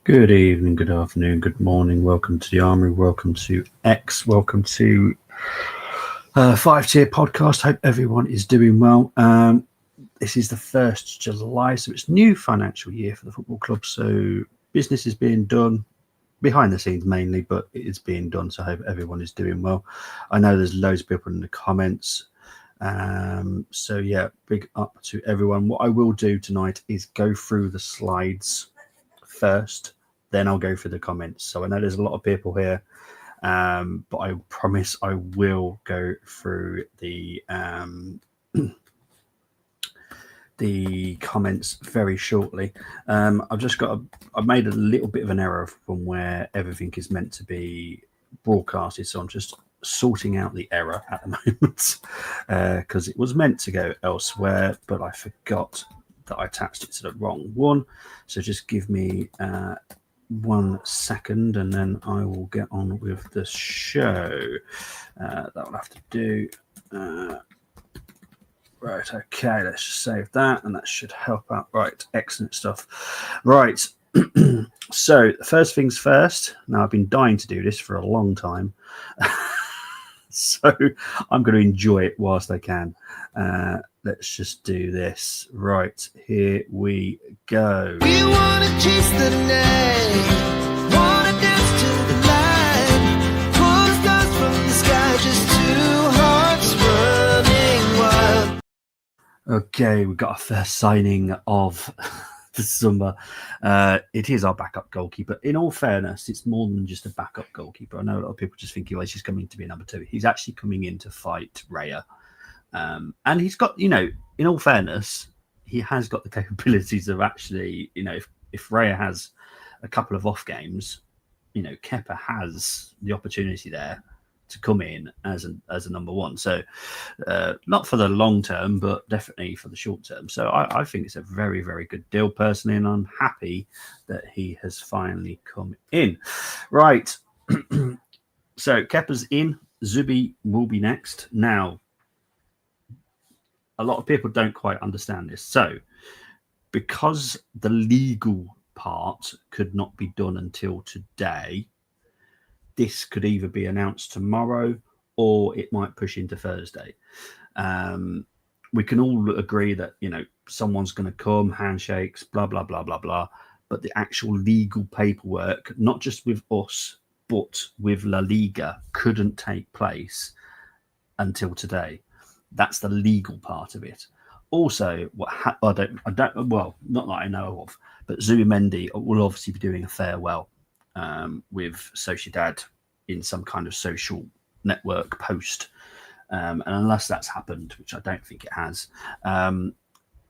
Good evening, good afternoon, good morning. Welcome to the Armory. Welcome to X. Welcome to 5 Tier Podcast. Hope everyone is doing well. This is the 1st July, so it's new financial year for the football club. So business is being done behind the scenes mainly, but it is being done. So I hope everyone is doing well. I know there's loads of people in the comments. So yeah, big up to everyone. What I will do tonight is go through the slides first, then I'll go through the comments. So I know there's a lot of people here, but I promise I will go through the comments very shortly. I've made a little bit of an error from where everything is meant to be broadcasted, so I'm just sorting out the error at the moment because it was meant to go elsewhere, but I forgot that I attached it to the wrong one. So just give me 1 second and then I will get on with the show. That will have to do. Right, okay, let's just save that and that should help out. Right, excellent stuff. Right, so first things first. Now, I've been dying to do this for a long time. So I'm going to enjoy it whilst I can. Let's just do this. Right, here we go. We wanna chase the night, wanna dance to the light, pull the stars from the sky, just two hearts running wild. Okay, we've got our first signing of the summer. It is our backup goalkeeper. In all fairness, it's more than just a backup goalkeeper. I know a lot of people just think, he's just coming to be number 2. He's actually coming in to fight Raya. And he's got, in all fairness, he has got the capabilities of actually, if Raya has a couple of off games, Kepa has the opportunity there to come in as a number 1. So not for the long term, but definitely for the short term. So I think it's a very, very good deal personally, and I'm happy that he has finally come in. Right. So Kepa's in. Zubi will be next. Now, a lot of people don't quite understand this. So because the legal part could not be done until today, this could either be announced tomorrow or it might push into Thursday. We can all agree that, someone's going to come, handshakes, blah, blah, blah, blah, blah. But the actual legal paperwork, not just with us, but with La Liga, couldn't take place until today. That's the legal part of it. Also, not that I know of, but Zubimendi will obviously be doing a farewell with Sociedad in some kind of social network post. And unless that's happened, which I don't think it has,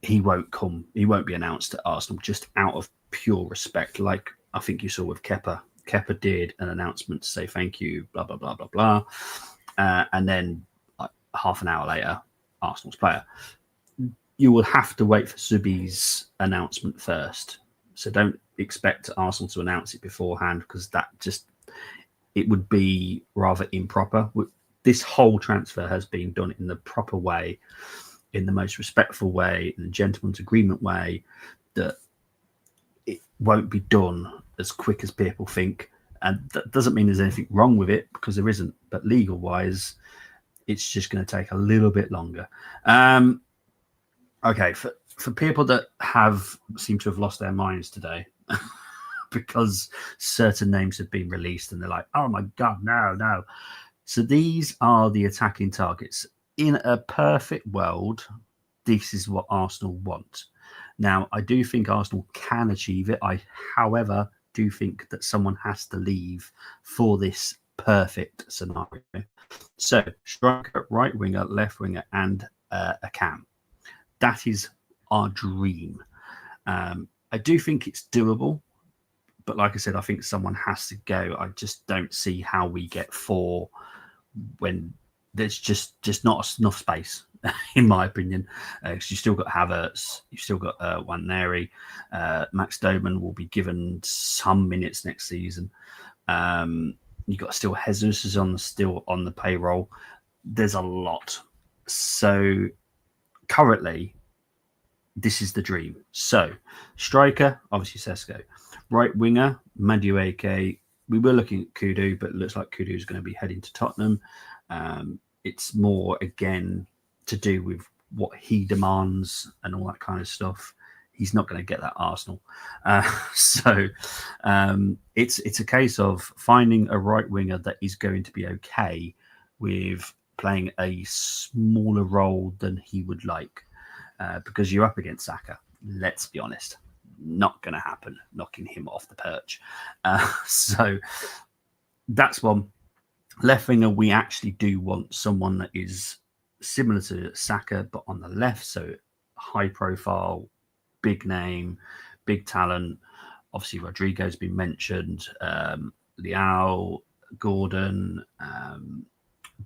he won't come. He won't be announced at Arsenal just out of pure respect, like I think you saw with Kepa. Kepa did an announcement to say thank you, blah, blah, blah, blah, blah. And then half an hour later, Arsenal's player. You will have to wait for Zubi's announcement first. So don't expect Arsenal to announce it beforehand, because it would be rather improper. This whole transfer has been done in the proper way, in the most respectful way, in the gentleman's agreement way, that it won't be done as quick as people think. And that doesn't mean there's anything wrong with it, because there isn't. But legal-wise, it's just going to take a little bit longer. Okay, for people that seem to have lost their minds today because certain names have been released and they're like, oh my God, no. So these are the attacking targets. In a perfect world, this is what Arsenal want. Now, I do think Arsenal can achieve it. However, do think that someone has to leave for this perfect scenario. So, striker, right winger, left winger, and a cam. That is our dream. I do think it's doable, but like I said, I think someone has to go. I just don't see how we get 4 when there's just not enough space, in my opinion. Because you still got Havertz, you've still got Waneri, Max Doman will be given some minutes next season. You've got still Jesus is still on the payroll. There's a lot. So currently, this is the dream. So striker, obviously Sesko. Right winger, Madueke. We were looking at Kudu, but it looks like Kudu is going to be heading to Tottenham. It's more, again, to do with what he demands and all that kind of stuff. He's not going to get that Arsenal. So it's a case of finding a right winger that is going to be okay with playing a smaller role than he would like, because you're up against Saka. Let's be honest, not going to happen, knocking him off the perch. So that's one. Left winger, we actually do want someone that is similar to Saka, but on the left, so high profile, big name, big talent. Obviously, Rodrigo's been mentioned, Leao, Gordon,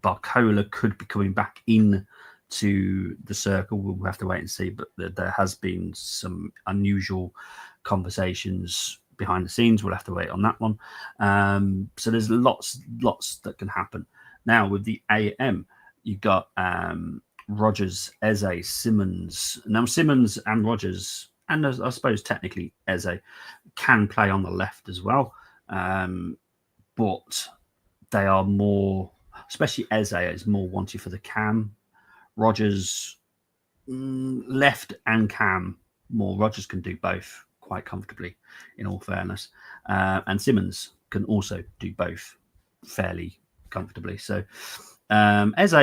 Barcola could be coming back in to the circle. We'll have to wait and see, but there has been some unusual conversations behind the scenes. We'll have to wait on that one. So there's lots that can happen. Now with the AM, you've got Rodgers, Eze, Simmons. Now Simmons and Rodgers, and I suppose technically Eze, can play on the left as well, but they are more, especially Eze is more wanted for the cam. Rodgers, left and cam more. Rodgers can do both quite comfortably, in all fairness, and Simmons can also do both fairly comfortably. So Eze,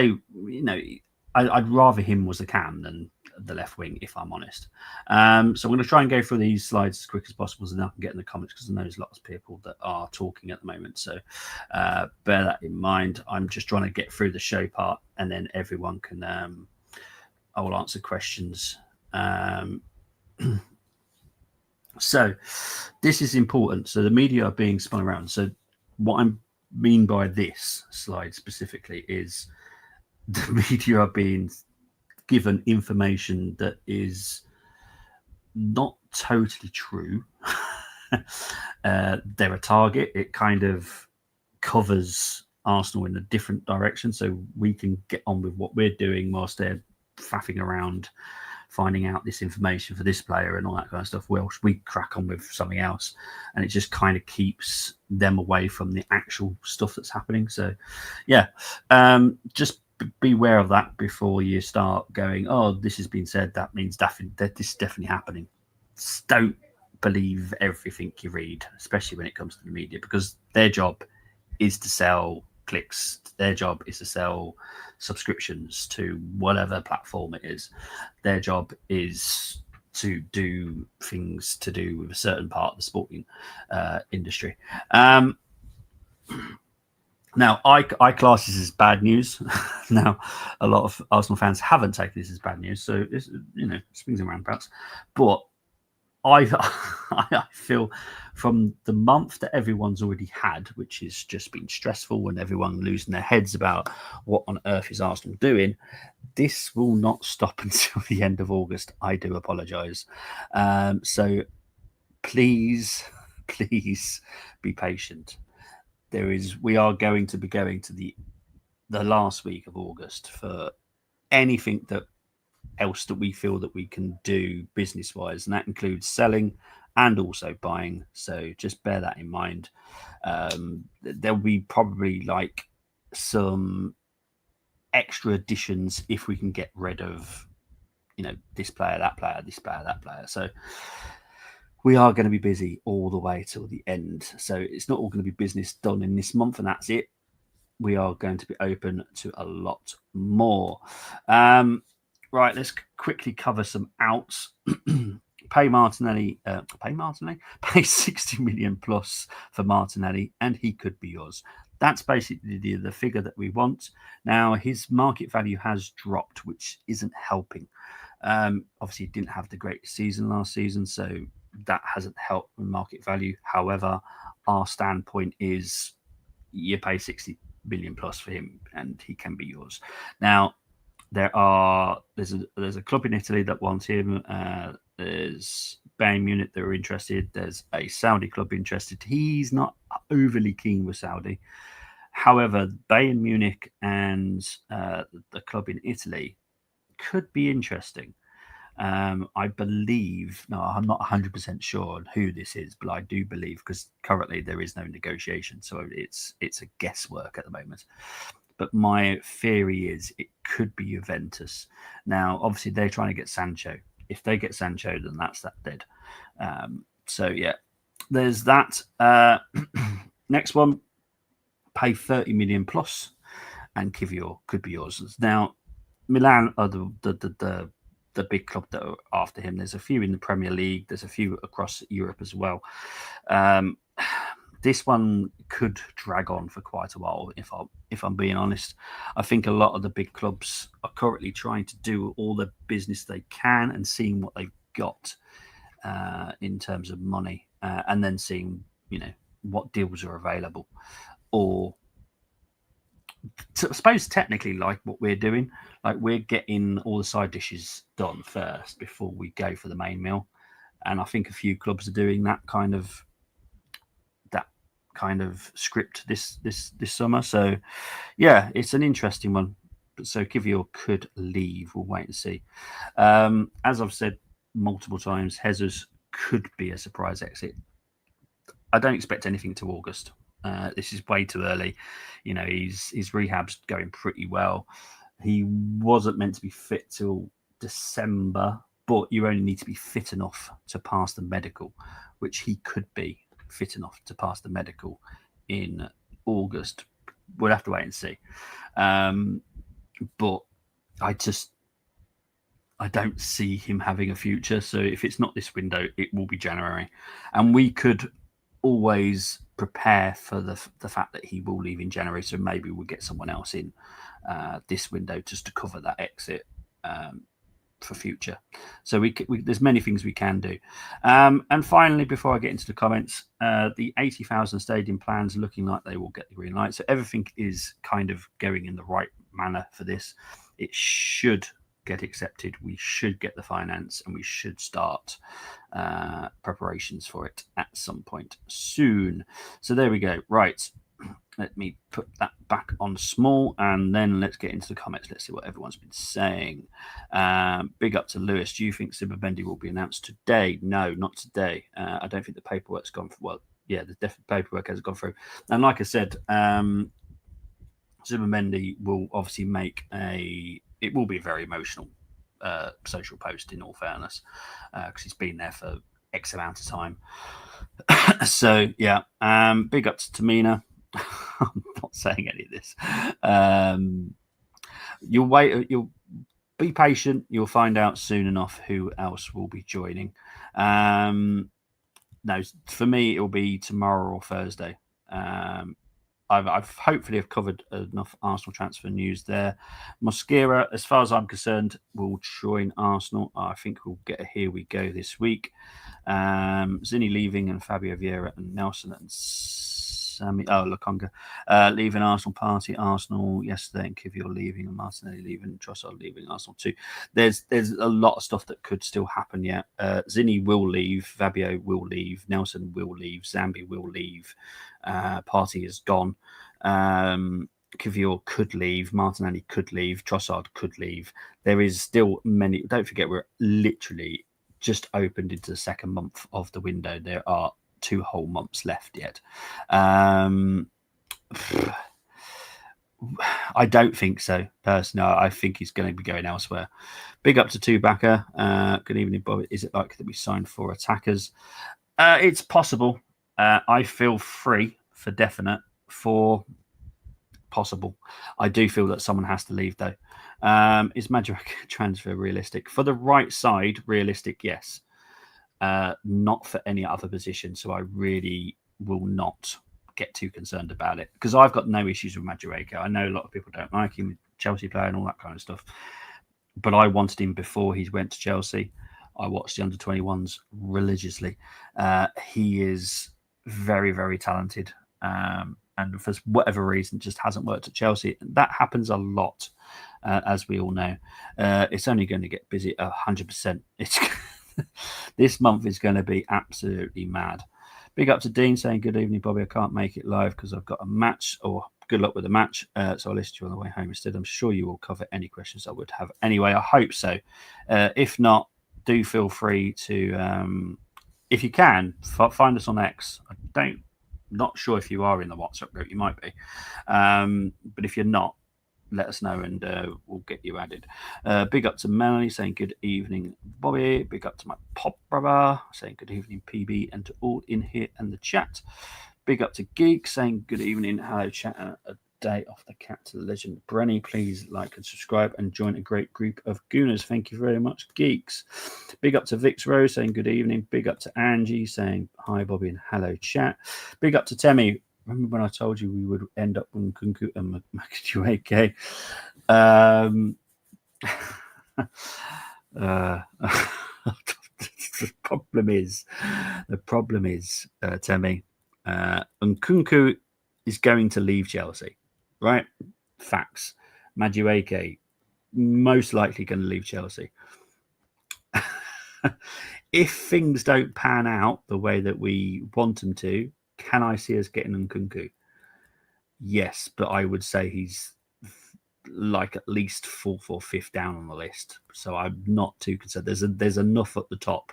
I'd rather him was the cam than the left wing, if I'm honest. So I'm going to try and go through these slides as quick as possible so that I can get in the comments, because I know there's lots of people that are talking at the moment. So bear that in mind. I'm just trying to get through the show part, and then everyone can, I will answer questions. So this is important. So the media are being spun around. So what I mean by this slide specifically is the media are being given information that is not totally true. They're a target. It kind of covers Arsenal in a different direction, so we can get on with what we're doing whilst they're faffing around finding out this information for this player and all that kind of stuff. Well, we crack on with something else, and it just kind of keeps them away from the actual stuff that's happening. So yeah, just beware of that before you start going, oh, this has been said, that means that this is definitely happening. Just don't believe everything you read, especially when it comes to the media, because their job is to sell clicks. Their job is to sell subscriptions to whatever platform it is. Their job is to do things to do with a certain part of the sporting industry. Now, I class this as bad news. Now, a lot of Arsenal fans haven't taken this as bad news, so it's, swings and roundabouts. But I feel from the month that everyone's already had, which has just been stressful and everyone losing their heads about what on earth is Arsenal doing, this will not stop until the end of August. I do apologise. So please be patient. We are going to be going to the last week of August for anything else that we feel that we can do business wise, and that includes selling and also buying. So just bear that in mind. There'll be probably like some extra additions if we can get rid of this player, that player, this player, that player. So we are going to be busy all the way till the end. So it's not all going to be business done in this month and that's it. We are going to be open to a lot more. Right, let's quickly cover some outs. Pay 60 million plus for Martinelli, and he could be yours. That's basically the figure that we want. Now, his market value has dropped, which isn't helping. Obviously, he didn't have the great season last season, so that hasn't helped with market value. However, our standpoint is you pay 60 million plus for him, and he can be yours. Now, there's a club in Italy that wants him. There's Bayern Munich that are interested. There's a Saudi club interested. He's not overly keen with Saudi. However, Bayern Munich and the club in Italy could be interesting. I believe, no, I'm not 100% sure on who this is, but I do believe, because currently there is no negotiation, so it's a guesswork at the moment. But my theory is it could be Juventus. Now, obviously, they're trying to get Sancho. If they get Sancho, then that's that dead. So yeah, there's that. Next one, pay 30 million plus, and Kivior could be yours. Now, Milan are the big club that are after him. There's a few in the Premier League. There's a few across Europe as well. This one could drag on for quite a while, if I'm being honest. I think a lot of the big clubs are currently trying to do all the business they can and seeing what they've got in terms of money, and then seeing what deals are available, or I suppose technically like what we're doing, like we're getting all the side dishes done first before we go for the main meal, and I think a few clubs are doing that kind of script this summer. So yeah, it's an interesting one. So Kivior could leave. We'll wait and see. As I've said multiple times, Jesus could be a surprise exit. I don't expect anything to August. This is way too early. His rehab's going pretty well. He wasn't meant to be fit till December, but you only need to be fit enough to pass the medical, which he could be fit enough to pass the medical in August. We'll have to wait and see. But I don't see him having a future. So if it's not this window, it will be January. And we could always prepare for the fact that he will leave in January. So maybe we'll get someone else in this window just to cover that exit for future. So there's many things we can do. And finally, before I get into the comments, the 80,000 stadium plans looking like they will get the green light. So everything is kind of going in the right manner for this. It should get accepted. We should get the finance, and we should start preparations for it at some point soon. So there we go. Right. Let me put that back on small, and then let's get into the comments. Let's see what everyone's been saying. Big up to Lewis. Do you think Zubimendi will be announced today? No, not today. I don't think the paperwork's gone through. Well, yeah, the paperwork has gone through. And like I said, Zubimendi will obviously it will be a very emotional social post, in all fairness, because he's been there for X amount of time. So, yeah, big up to Tamina. I'm not saying any of this. You'll be patient. You'll find out soon enough who else will be joining. No, for me, it'll be tomorrow or Thursday. I've hopefully have covered enough Arsenal transfer news there. Mosquera, as far as I'm concerned, will join Arsenal. I think we'll get a here we go this week. Zinni leaving, and Fabio Vieira and Nelson and Lokonga leaving Arsenal party. Arsenal yesterday, and Kivior leaving, and Martinelli leaving, Trossard leaving Arsenal too. There's a lot of stuff that could still happen yet. Zinni will leave, Fabio will leave, Nelson will leave, Zambi will leave. Party is gone. Kivior could leave, Martinelli could leave, Trossard could leave. There is still many. Don't forget, we're literally just opened into the second month of the window. There are 2 whole months left yet. I don't think so, personally. I think he's going to be going elsewhere. Big up to Tubaka. Good evening, Bob. Is it likely that we signed 4 attackers? It's possible. I feel 3 for definite. 4 possible. I do feel that someone has to leave, though. Is Madueke transfer realistic? For the right side, realistic, yes. Not for any other position. So I really will not get too concerned about it, because I've got no issues with Madueke. I know a lot of people don't like him, Chelsea player and all that kind of stuff, but I wanted him before he went to Chelsea. I watched the under-21s religiously. He is very, very talented, and for whatever reason just hasn't worked at Chelsea. That happens a lot, as we all know. It's only going to get busy 100%. It's this month is going to be absolutely mad. Big up to Dean saying, good evening, Bobby. I can't make it live because I've got a match, or good luck with the match. So I'll listen to you on the way home instead. I'm sure you will cover any questions I would have anyway. I hope so. If not, do feel free to, if you can, find us on X. Not sure if you are in the WhatsApp group. You might be, but if you're not, let us know and we'll get you added. Big up to Melanie saying good evening, Bobby. Big up to my pop brother saying good evening, PB, and to all in here and the chat. Big up to Geek saying good evening, hello chat, and a day off the cat to the legend Brenny. Please like and subscribe and join a great group of gooners. Thank you very much, Geeks. Big up to Vix Rose saying good evening. Big up to Angie saying hi, Bobby, and hello chat. Big up to Temi. Remember when I told you we would end up with Nkunku and Madueke? The problem is, Temi, Nkunku is going to leave Chelsea, right? Facts. Madueke most likely going to leave Chelsea. If things don't pan out the way that we want them to, can I see us getting Nkunku? Yes, but I would say he's like at least fourth or fifth down on the list. So I'm not too concerned. There's enough at the top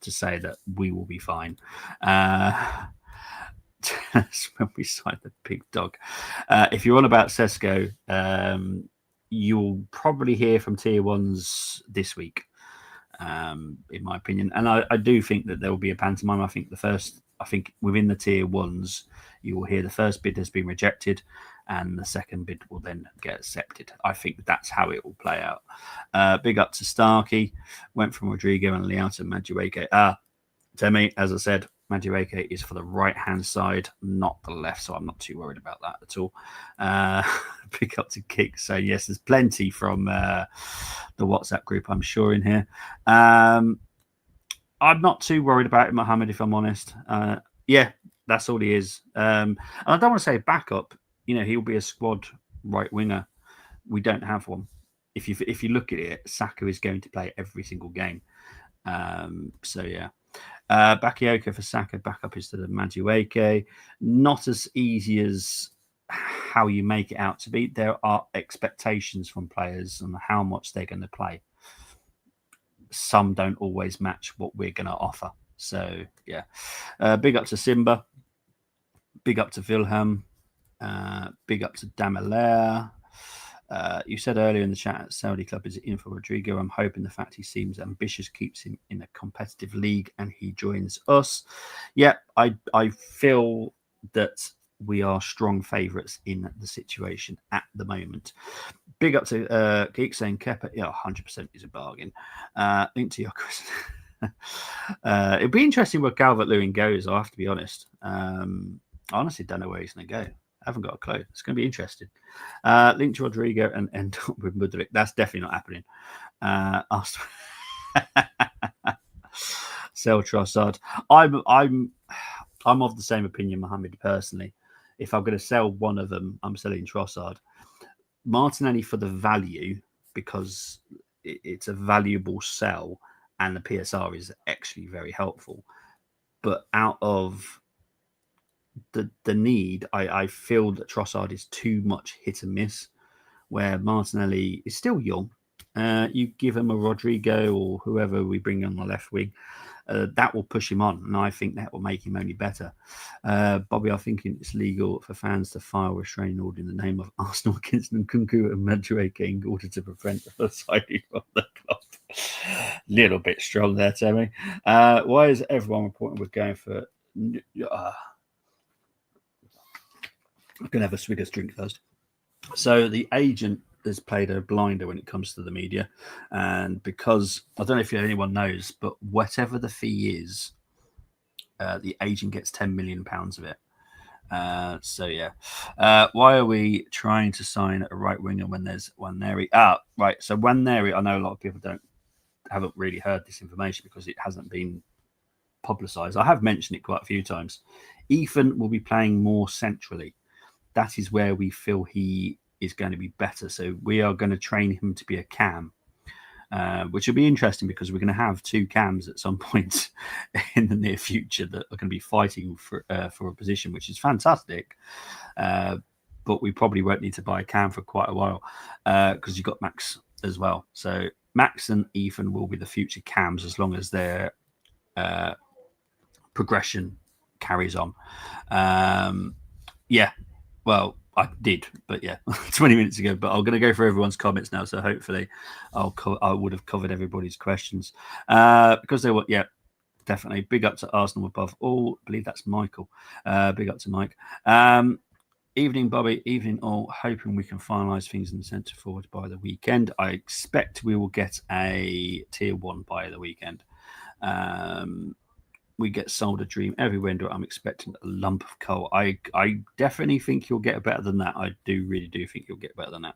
to say that we will be fine. When we sign the big dog. If you're on about Sesko, you'll probably hear from tier ones this week, in my opinion. And I do think that there will be a pantomime. I think within the tier ones, you will hear the first bid has been rejected and the second bid will then get accepted. I think that's how it will play out. Big up to Starkey. Went from Rodrigo and Leao to Madueke. Temi, as I said, Madueke is for the right-hand side, not the left, so I'm not too worried about that at all. Pick up to Kick. So, yes, there's plenty from the WhatsApp group, I'm sure, in here. I'm not too worried about it, Mohammed, if I'm honest. Yeah, that's all he is. And I don't want to say backup. You know, he'll be a squad right winger. We don't have one. If you look at it, Saka is going to play every single game. So, yeah. Bakayoko for Saka, backup is to the Madueke. Not as easy as how you make it out to be. There are expectations from players on how much they're going to play. Some don't always match what we're going to offer. So, yeah. Big up to Simba. Big up to Wilhelm. Big up to Damelaire. You said earlier in the chat, Saudi club is in for Rodrigo. I'm hoping the fact he seems ambitious keeps him in a competitive league and he joins us. Yeah, I feel that we are strong favourites in the situation at the moment. Big up to Geek saying Kepa, 100% is a bargain. Link to your question. It'd be interesting where Calvert-Lewin goes, I have to be honest. I honestly don't know where he's going to go. I haven't got a clue. It's going to be interesting. Link to Rodrigo and end up with Mudryk. That's definitely not happening. Sell Trossard. I'm of the same opinion, Mohammed, personally. If I'm going to sell one of them, I'm selling Trossard. Martinelli for the value, because it's a valuable sell and the PSR is actually very helpful. But out of the need, I feel that Trossard is too much hit and miss, where Martinelli is still young. You give him a Rodrigo or whoever we bring on the left wing, that will push him on, and I think that will make him only better. Bobby, I think it's legal for fans to file a restraining order in the name of Arsenal against Nkunku and Madueke in order to prevent the signing of the club. Little bit strong there, Temi. Why is everyone reporting we're going for... I'm going to have a Swiggers drink first. So the agent has played a blinder when it comes to the media. And because, I don't know if anyone knows, but whatever the fee is, the agent gets £10 million of it. So, yeah. Why are we trying to sign a right winger when there's Nwaneri? Right. So Nwaneri, I know a lot of people haven't really heard this information because it hasn't been publicised. I have mentioned it quite a few times. Ethan will be playing more centrally. That is where we feel he is going to be better. So we are going to train him to be a cam, which will be interesting because we're going to have two cams at some point in the near future that are going to be fighting for a position, which is fantastic. But we probably won't need to buy a cam for quite a while because you've got Max as well. So Max and Ethan will be the future cams as long as their progression carries on. Yeah, well, I did, but yeah, 20 minutes ago. But I'm going to go through everyone's comments now, so hopefully I would have covered everybody's questions because they were, yeah, definitely. Big up to Arsenal above all. I believe that's Michael. Big up to Mike. Evening, Bobby. Evening, all. Hoping we can finalise things in the centre forward by the weekend. I expect we will get a tier 1 by the weekend. We get sold a dream every window. I'm expecting a lump of coal. I definitely think you'll get better than that. I really do think you'll get better than that.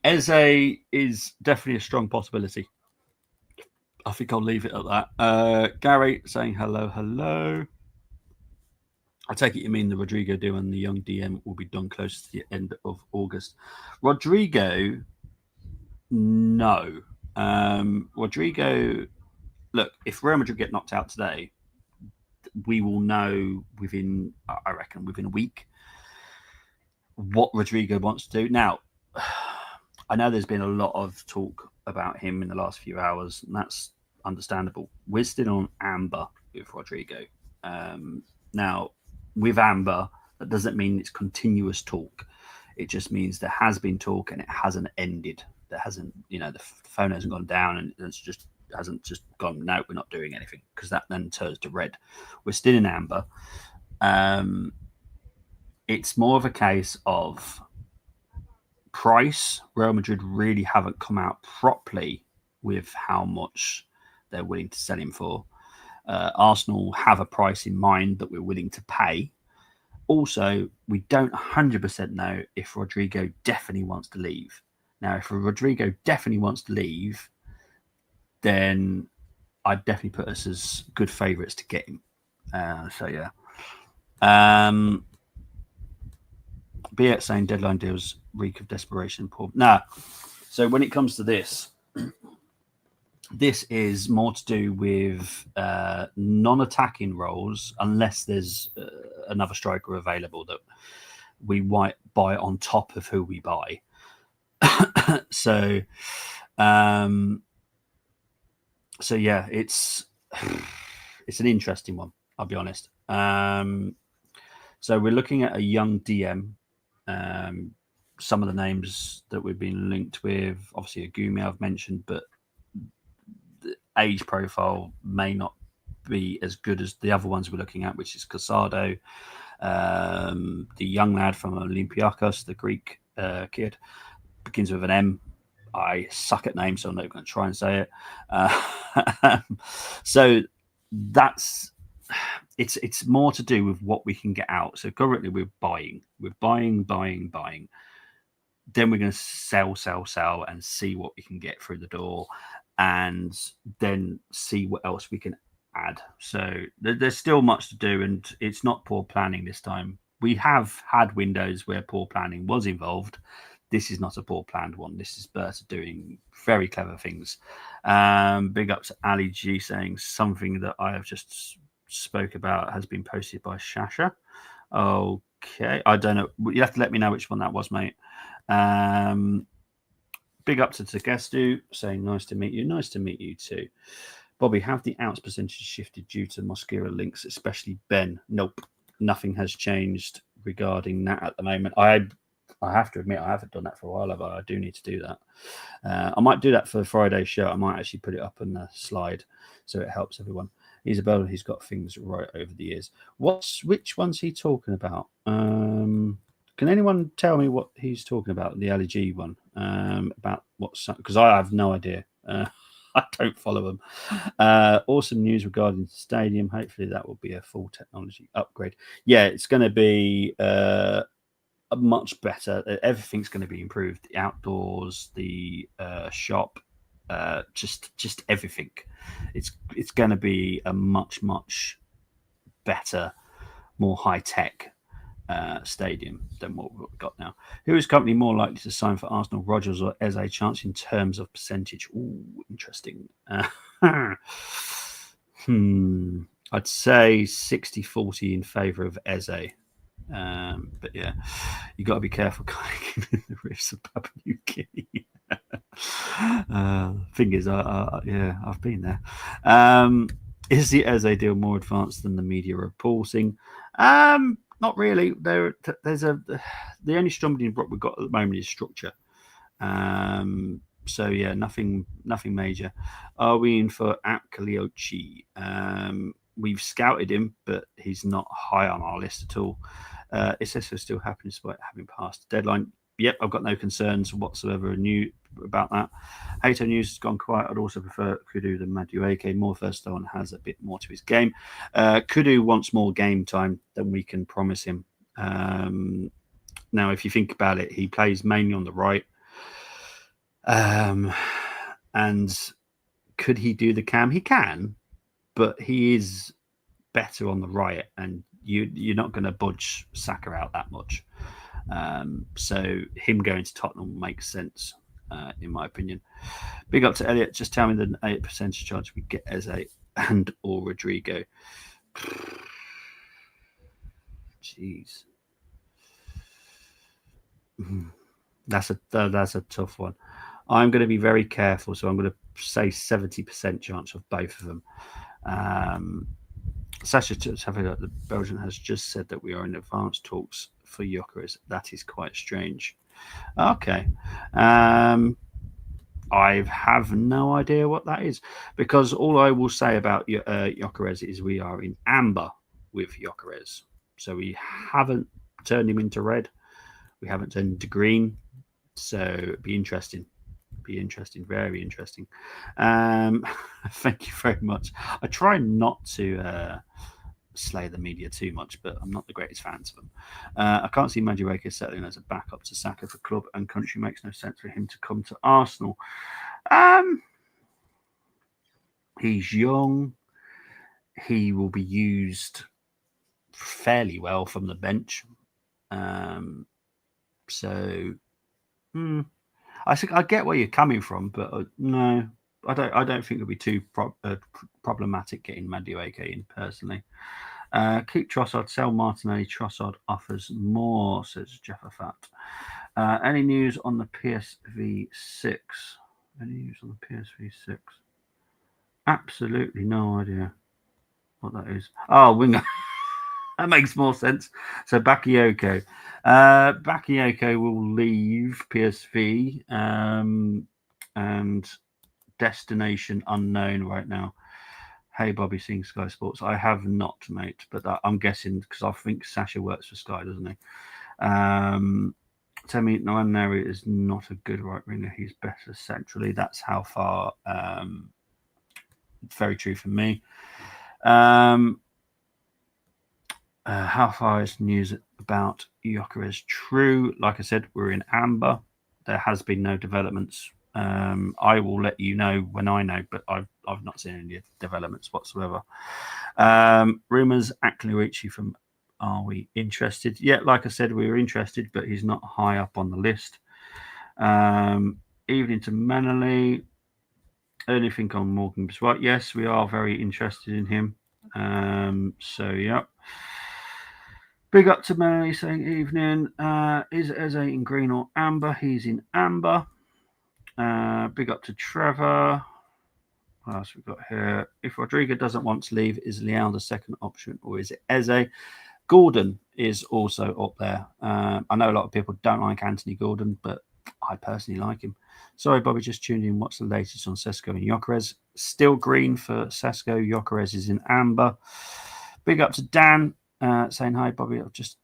Eze is definitely a strong possibility. I think I'll leave it at that. Gary saying hello. I take it you mean the Rodrigo deal and the young DM will be done close to the end of August. Rodrigo, no. Rodrigo, look, if Real Madrid get knocked out today, we will know within a week what Rodrigo wants to do. Now, I know there's been a lot of talk about him in the last few hours, and that's understandable. We're still on amber with Rodrigo. Now, with amber, that doesn't mean it's continuous talk. It just means there has been talk and it hasn't ended. There hasn't, the phone hasn't gone down and it's just hasn't just gone, no, we're not doing anything, because that then turns to red. We're still in amber. It's more of a case of price. Real Madrid really haven't come out properly with how much they're willing to sell him for. Arsenal have a price in mind that we're willing to pay. Also, we don't 100% know if Rodrigo definitely wants to leave. Now, if Rodrigo definitely wants to leave, then I'd definitely put us as good favourites to get him. So, yeah. Be it saying deadline deals reek of desperation. Nah. So when it comes to this, this is more to do with non-attacking roles, unless there's another striker available that we might buy on top of who we buy. So yeah, it's an interesting one, I'll be honest. So we're looking at a young DM. Some of the names that we've been linked with, obviously Agumi I've mentioned, but the age profile may not be as good as the other ones we're looking at, which is Casado, the young lad from Olympiacos, the Greek kid, begins with an M. I suck at names, so I'm not going to try and say it. So that's it's more to do with what we can get out. So currently we're buying. Then we're going to sell and see what we can get through the door, and then see what else we can add. So there's still much to do, and it's not poor planning this time. We have had windows where poor planning was involved. This is not a poor planned one. This is Berta doing very clever things. Big up to Ali G saying something that I have just spoke about has been posted by Shasha. Okay. I don't know. You have to let me know which one that was, mate. Big up to Tagestu saying nice to meet you. Nice to meet you too. Bobby, have the outs percentage shifted due to Mosquera links, especially Ben? Nope. Nothing has changed regarding that at the moment. I have to admit, I haven't done that for a while, but I do need to do that. I might do that for Friday's show. I might actually put it up on the slide so it helps everyone. Isabella, he's got things right over the years. Which one's he talking about? Can anyone tell me what he's talking about? The Ali G one, about what's, because I have no idea. I don't follow them. Awesome news regarding the stadium. Hopefully that will be a full technology upgrade. Yeah, it's going to be much better. Everything's going to be improved. The outdoors, the shop, just everything. It's going to be a much better, more high tech stadium than what we've got now. Who is currently more likely to sign for Arsenal, Rodgers or Eze? Chance in terms of percentage? Ooh, interesting. I'd say 60-40 in favour of Eze. But yeah, you got to be careful kayaking in the reefs of Papua New Guinea. Thing is, yeah, I've been there. Is the Eze deal more advanced than the media reporting? Not really. There's the only stumbling block we've got at the moment is structure. So yeah, nothing major. Are we in for Akleochi? We've scouted him, but he's not high on our list at all. Is this still happening despite having passed the deadline? Yep, I've got no concerns whatsoever new about that. Hato News has gone quiet. I'd also prefer Kudu than Madueke. More first on has a bit more to his game. Kudu wants more game time than we can promise him. Now, if you think about it, he plays mainly on the right. And could he do the cam? He can, but he is better on the right, and you're not going to budge Saka out that much. So him going to Tottenham makes sense, in my opinion. Big up to Elliot. Just tell me the 8% chance we get Eze and or Rodrigo. Jeez, that's a tough one. I'm going to be very careful, so I'm going to say 70% chance of both of them. Sasha, just having a look, the Belgian has just said that we are in advanced talks for Gyökeres. That is quite strange. Okay. I have no idea what that is, because all I will say about Gyökeres is we are in amber with Gyökeres. So we haven't turned him into red. We haven't turned him into green. So it'd be interesting. Very interesting. Thank you very much. I try not to slay the media too much, but I'm not the greatest fans of them. I can't see Madueke settling as a backup to Saka for club and country. Makes no sense for him to come to Arsenal. He's young. He will be used fairly well from the bench. I think I get where you're coming from, but no, I don't think it'll be too problematic getting Madueke in personally. Keep Trossard, sell Martinelli. Trossard offers more, says Jeffafat. Any news on the PSV 6? Any news on the PSV 6? Absolutely no idea what that is. Oh, winger. That makes more sense. So Bakayoko. Bakayoko will leave PSV and destination unknown right now. Hey, Bobby, seeing Sky Sports. I have not, mate, but I'm guessing because I think Sasha works for Sky, doesn't he? Temi Nwaneri is not a good right winger. He's better centrally. That's how far. Very true for me. How far is news about Gyökeres true? Like I said, we're in amber. There has been no developments. I will let you know when I know, but I've not seen any developments whatsoever. Rumours, Akleochi from Are We Interested? Yeah, like I said, we were interested, but he's not high up on the list. Evening to Manley. Anything on Morgan Biswat? Yes, we are very interested in him. So, yeah. Big up to Mary saying evening. Is Eze in green or amber? He's in amber. Big up to Trevor. What else we got here? If Rodrigo doesn't want to leave, is Leão the second option or is it Eze? Gordon is also up there. I know a lot of people don't like Anthony Gordon, but I personally like him. Sorry, Bobby, just tuned in. What's the latest on Sesko and Gyökeres? Still green for Sesko. Gyökeres is in amber. Big up to Dan. Saying hi, Bobby. I've just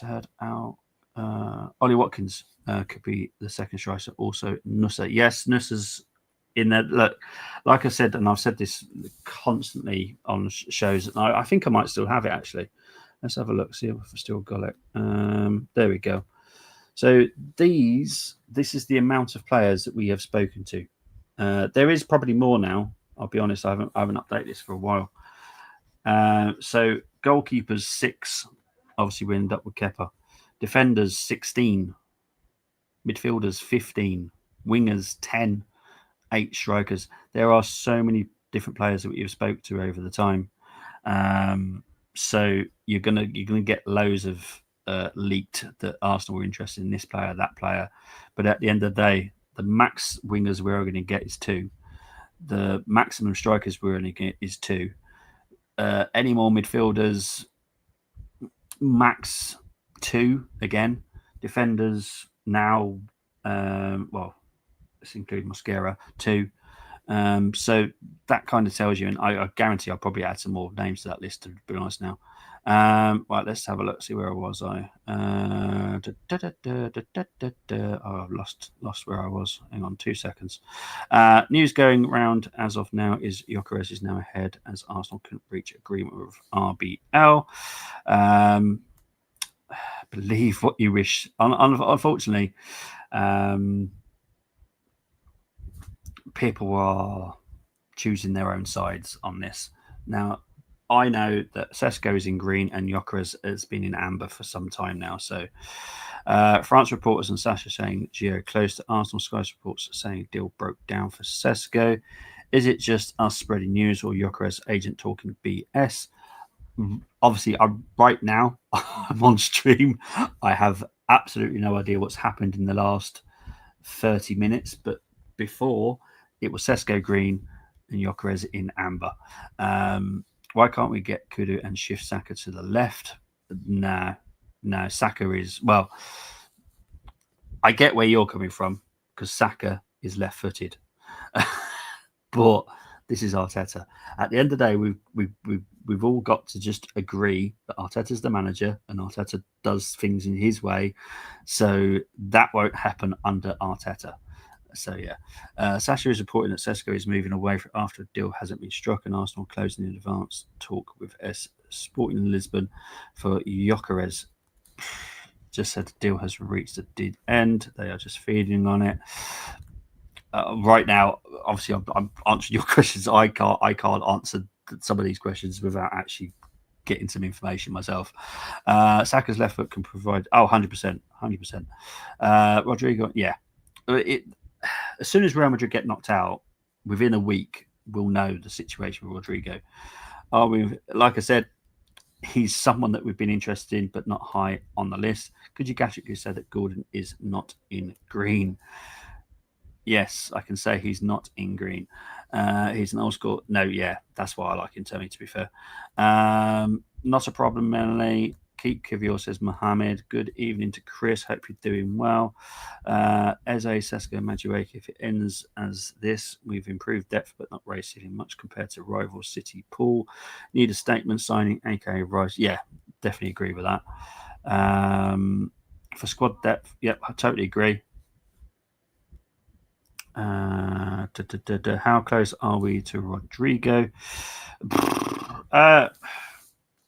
heard our Ollie Watkins could be the second striker. Also, Nusa. Yes, Nusa's in there. Look, like I said, and I've said this constantly on shows, and I think I might still have it actually. Let's have a look, see if I've still got it. There we go. So this is the amount of players that we have spoken to. There is probably more now. I'll be honest, I haven't updated this for a while. So goalkeepers 6, obviously we end up with Kepa. Defenders 16, midfielders 15, wingers 10, 8 strikers. There are so many different players that you've spoke to over the time. So you're gonna get loads of leaked that Arsenal were interested in this player, that player. But at the end of the day, the max wingers we're going to get is 2. The maximum strikers we're going to get is 2. Any more midfielders, max 2 again. Defenders now, well, let's include Mosquera, 2. So that kind of tells you, and I guarantee I'll probably add some more names to that list, to be honest now. Right, let's have a look, see where was I. Oh, I've lost where I was. Hang on 2 seconds. News going around as of now is Gyökeres is now ahead as Arsenal couldn't reach agreement with RBL. Believe what you wish. Unfortunately, people are choosing their own sides on this. Now, I know that Sesko is in green and Gyökeres has been in amber for some time now. So, France reporters and Sasha saying Gio close to Arsenal. Sky reports saying deal broke down for Sesko. Is it just us spreading news or Gyökeres agent talking BS? Obviously, right now I'm on stream. I have absolutely no idea what's happened in the last 30 minutes, but before it was Sesko green and Gyökeres in amber. Why can't we get Kudu and shift Saka to the left? No, Saka is, well, I get where you're coming from because Saka is left-footed. But this is Arteta. At the end of the day, we've all got to just agree that Arteta's the manager and Arteta does things in his way. So that won't happen under Arteta. So, yeah. Sasha is reporting that Sesko is moving away after a deal hasn't been struck and Arsenal closing in advance talk with Sporting Lisbon for Gyökeres. Just said the deal has reached a dead end. They are just feeding on it. Right now, obviously, I'm answering your questions. I can't answer some of these questions without actually getting some information myself. Saka's left foot can provide 100%. Rodrigo, yeah. As soon as Real Madrid get knocked out, within a week, we'll know the situation with Rodrigo. Like I said, he's someone that we've been interested in, but not high on the list. Could you Gatrick said that Gordon is not in green? Yes, I can say he's not in green. He's an old school. No, yeah, that's why I like him, Tony, to be fair. Not a problem, Melanie. Keep Kivior says Mohammed. Good evening to Chris. Hope you're doing well. Eze, Sesko, Madueke. If it ends as this, we've improved depth but not raised ceiling much compared to rival City Pool. Need a statement signing, aka Rice. Yeah, definitely agree with that. For squad depth, yep, I totally agree. How close are we to Rodrigo?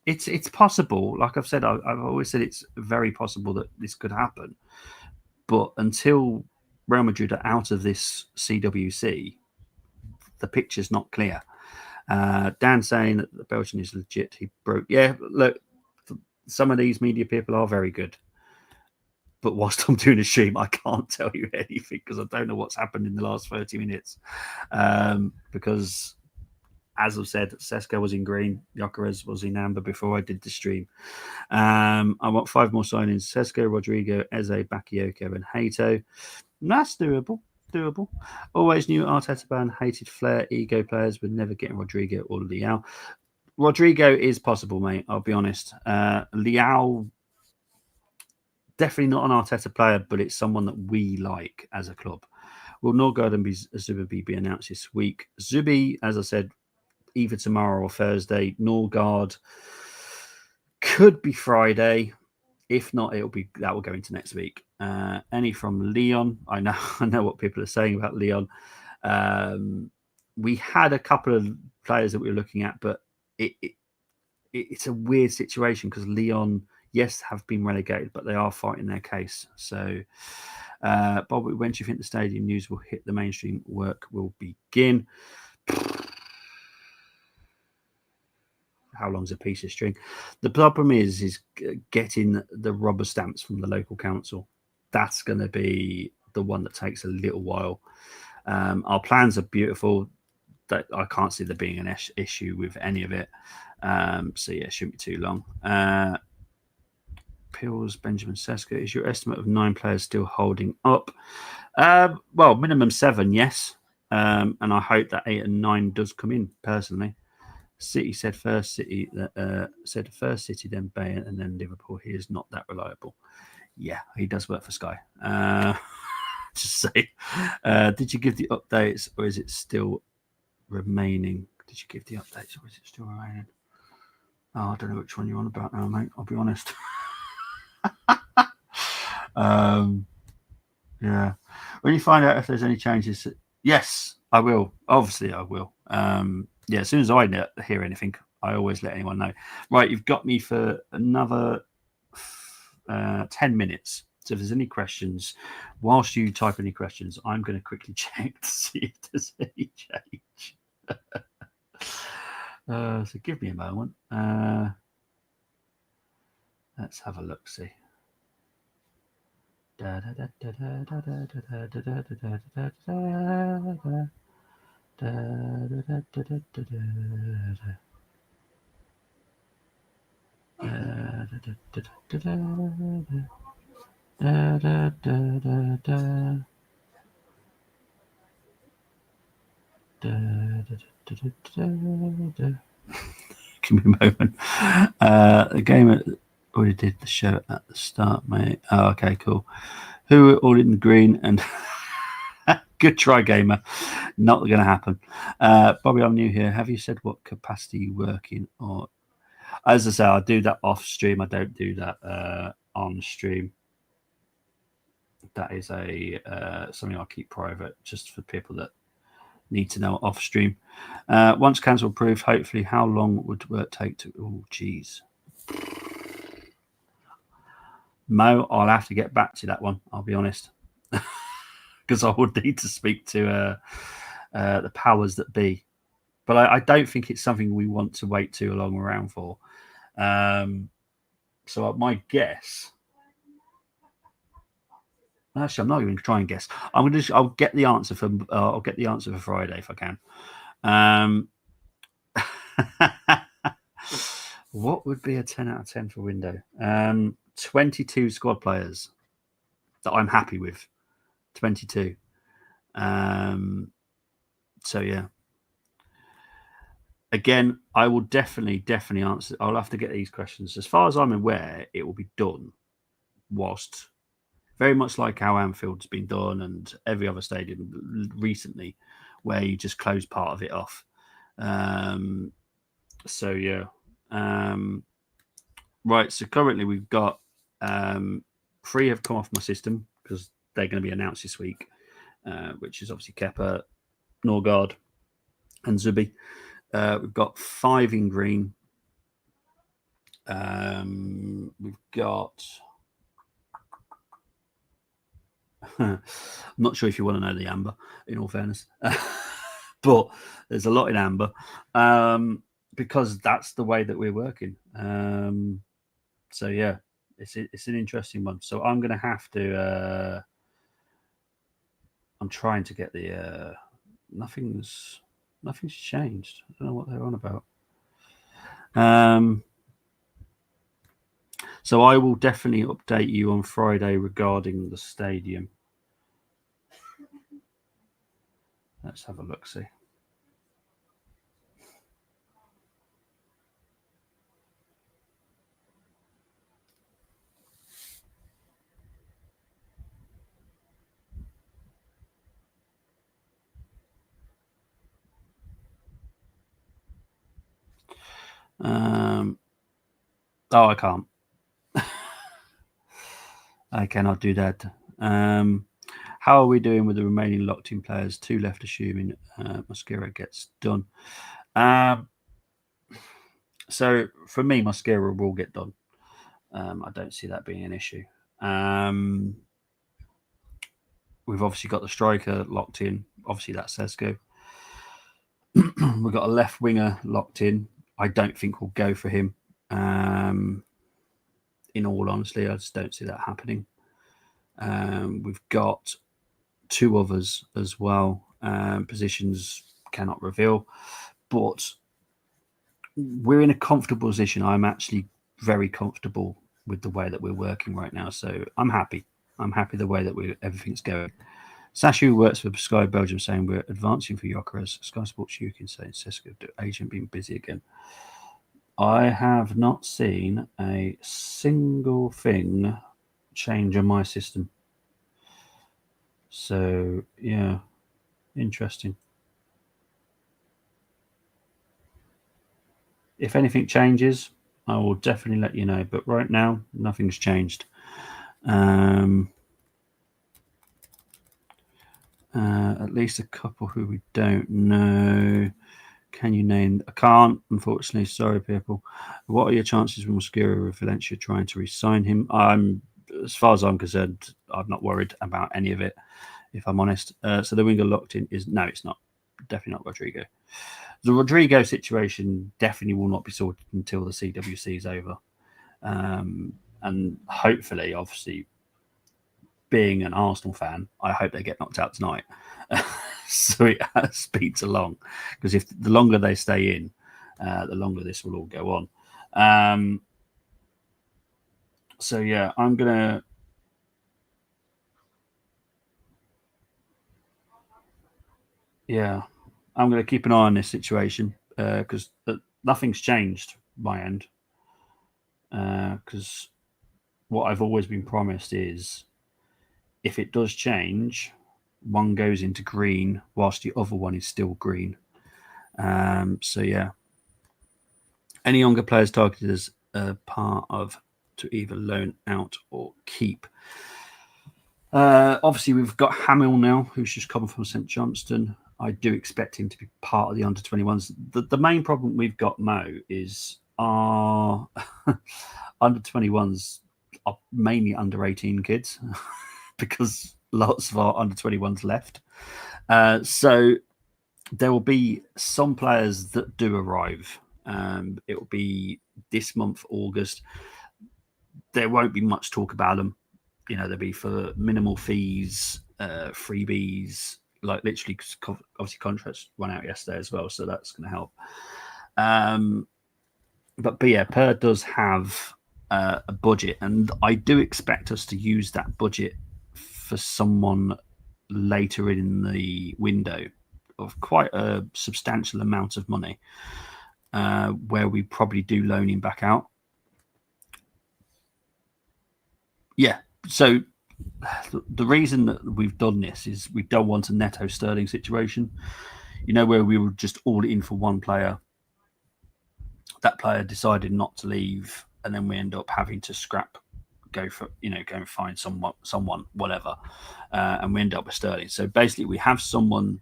It's possible. Like I've said, I've always said it's very possible that this could happen. But until Real Madrid are out of this CWC, the picture's not clear. Dan saying that the Belgian is legit. He broke. Yeah, look, some of these media people are very good. But whilst I'm doing a stream, I can't tell you anything because I don't know what's happened in the last 30 minutes. Because, as I've said, Sesko was in green, Gyökeres was in amber before I did the stream. I want 5 more signings. Sesko, Rodrigo, Eze, Bakayoko, and Hato. That's doable. Always knew Arteta ban hated flair, ego players would never get Rodrigo or Leao. Rodrigo is possible, mate. I'll be honest. Leao, definitely not an Arteta player, but it's someone that we like as a club. Will Norgard and Zubi be announced this week? Zubi, as I said, either tomorrow or Thursday. Norgard could be Friday. If not, that will go into next week. Any from Leon? I know what people are saying about Leon. We had a couple of players that we were looking at, but it's a weird situation because Leon, yes, have been relegated, but they are fighting their case. So, Bob, when do you think the stadium news will hit the mainstream? Work will begin. How long's a piece of string? The problem is getting the rubber stamps from the local council. That's going to be the one that takes a little while. Our plans are beautiful. I can't see there being an issue with any of it. So yeah, it shouldn't be too long. Pills, Benjamin Seska. Is your estimate of 9 players still holding up? Well, minimum 7, yes. And I hope that 8 and 9 does come in, personally. City said first City, said first City, then Bayern, and then Liverpool. He is not that reliable. Yeah, he does work for Sky. Just say, did you give the updates, or is it still remaining? Did you give the updates, or is it still remaining? Oh, I don't know which one you're on about now, mate. I'll be honest. Yeah. When you find out if there's any changes, yes, I will. Obviously, I will. Yeah, as soon as I hear anything, I always let anyone know. Right, you've got me for another 10 minutes. So if there's any questions, whilst you type any questions, I'm going to quickly check to see if there's any change. So give me a moment. Let's have a look, see. Give me a moment. The game already did the show at the start, mate. Oh, okay, cool. Who are all in the green and good try, gamer. Not going to happen. Bobby, I'm new here. Have you said what capacity you work in? Or, as I say, I do that off stream. I don't do that on stream. That is something I keep private, just for people that need to know off stream. Once cancel approved, hopefully, how long would work take to? Oh, geez. Mo, I'll have to get back to that one. I'll be honest, because I would need to speak to the powers that be. But I don't think it's something we want to wait too long around for. So my guess. Actually, I'm not even going to try and guess. I'll get the answer for. I'll get the answer for Friday if I can. What would be a 10 out of 10 for window? 22 squad players that I'm happy with. 22. So yeah. Again, I will definitely answer. I'll have to get these questions. As far as I'm aware, it will be done whilst very much like how Anfield's been done and every other stadium recently, where you just close part of it off. So yeah. Right. So currently we've got 3 have come off my system because they're going to be announced this week, which is obviously Kepa, Norgard, and Zubi. We've got 5 in green. We've got. I'm not sure if you want to know the amber, in all fairness, but there's a lot in amber because that's the way that we're working. So yeah, it's an interesting one. So I'm going to have to. I'm trying to get the. Nothing's changed. I don't know what they're on about. So I will definitely update you on Friday regarding the stadium. Let's have a look, see. Oh, I can't. I cannot do that. How are we doing with the remaining locked-in players? 2 left, assuming Mosquera gets done. So for me, Mosquera will get done. I don't see that being an issue. We've obviously got the striker locked in. Obviously, that's Sesko. We've got a left winger locked in. I don't think we'll go for him. In all honesty, I just don't see that happening. We've got 2 others as well. Positions cannot reveal, but we're in a comfortable position. I'm actually very comfortable with the way that we're working right now. So I'm happy. I'm happy the way that everything's going. Sasha, who works for Sky Belgium, saying we're advancing for Gyökeres. Sky Sports UK saying Sesko agent being busy again. I have not seen a single thing change on my system. So yeah, interesting. If anything changes, I will definitely let you know. But right now, nothing's changed. At least a couple who we don't know. Can you name? I can't, unfortunately. Sorry, people. What are your chances with Mosquera with Valencia trying to re-sign him? As far as I'm concerned, I'm not worried about any of it, if I'm honest. So the winger locked in is no, it's not. Definitely not Rodrigo. The Rodrigo situation definitely will not be sorted until the CWC is over, and hopefully, obviously, being an Arsenal fan, I hope they get knocked out tonight. So it speeds along, because if the longer they stay in, the longer this will all go on. So yeah, I'm gonna keep an eye on this situation, because nothing's changed my end. Because what I've always been promised is, if it does change, one goes into green whilst the other one is still green. So yeah, any younger players targeted as a part of to either loan out or keep. Obviously, we've got Hamill now, who's just come from St Johnstone. I do expect him to be part of the under-21s. The main problem we've got, Mo, is our under-21s are mainly under-18 kids because lots of our under-21s left. So there will be some players that do arrive. It will be this month, August. There won't be much talk about them. You know, they'll be for minimal fees, freebies, like literally, obviously contracts run out yesterday as well, so that's going to help. But yeah, Per does have a budget, and I do expect us to use that budget for someone later in the window of quite a substantial amount of money, where we probably do loan him back out. Yeah, so the reason that we've done this is we don't want a Neto Sterling situation, you know, where we were just all in for one player. That player decided not to leave, and then we end up having to go and find someone, whatever, and we end up with Sterling. So basically, we have someone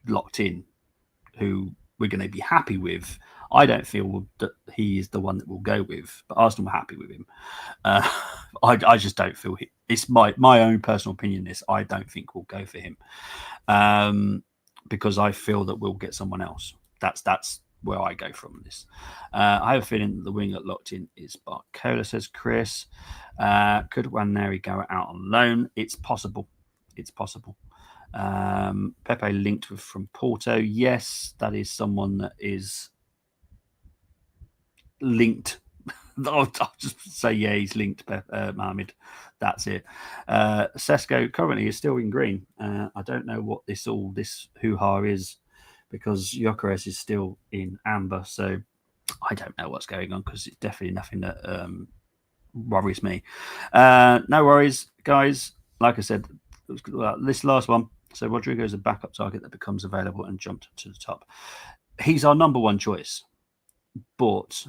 locked in who we're going to be happy with. I don't feel that he is the one that we'll go with, but Arsenal were happy with him. I just don't feel it's my own personal opinion. I don't think we'll go for him, because I feel that we'll get someone else. That's where I go from this. I have a feeling that the winger locked in is Barcola, says Chris. Could Nwaneri go out on loan? It's possible. It's possible. Pepe linked from Porto. Yes, that is someone that is linked. I'll just say, yeah, he's linked, Mohamed. That's it. Sesko currently is still in green. I don't know what this hoo-ha is, because Gyökeres is still in amber. So I don't know what's going on, because it's definitely nothing that worries me. No worries, guys. Like I said, this last one. So Rodrigo is a backup target that becomes available and jumped to the top. He's our number one choice, but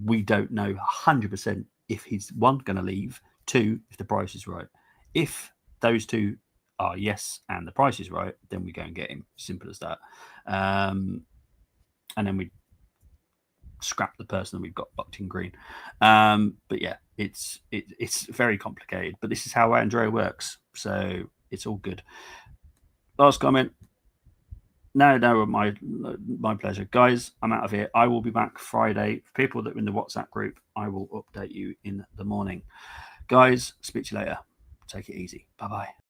we don't know 100% if he's, one, going to leave, two, if the price is right. If those two are yes and the price is right, then we go and get him. Simple as that. And then we scrap the person that we've got locked in green. But yeah, it's very complicated, but this is how Andrea works, so it's all good. Last comment. No, my pleasure. Guys, I'm out of here. I will be back Friday. For people that are in the WhatsApp group, I will update you in the morning. Guys, speak to you later. Take it easy. Bye-bye.